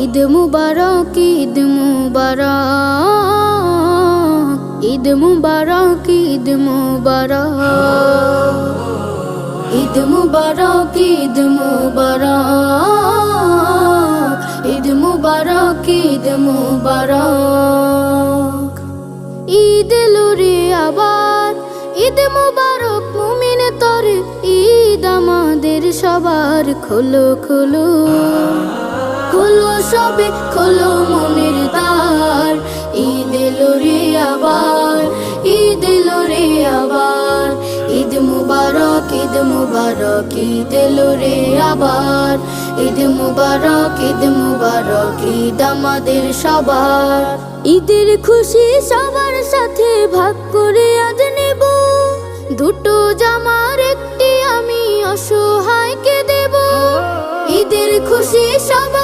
ঈদ মুবারক, ঈদ মুবারক, ঈদ মুবারক, ঈদ মুবারক, ঈদ মুবারক, ঈদ মুবারক, ঈদ মুবারক, ঈদ মুবারক। ঈদ এলো রে আবার, ঈদ মুবারক মুমিন তরে, ঈদ আমাদের সবার। খোলো খোলো খোলো সবে খোলো মনের দ্বার, ঈদ এলো রে আবার, ঈদ এলো রে আবার। ঈদ মুবারক, ঈদ মুবারক, ঈদ এলো রে আবার। ঈদ মুবারক, ঈদ মুবারক, ঈদ আমাদের সবার। ঈদের খুশি সবার সাথে ভাগ করে আজ নেব, দুটো জামার একটি আমি অসহায়কে দেব। ঈদের খুশি সবার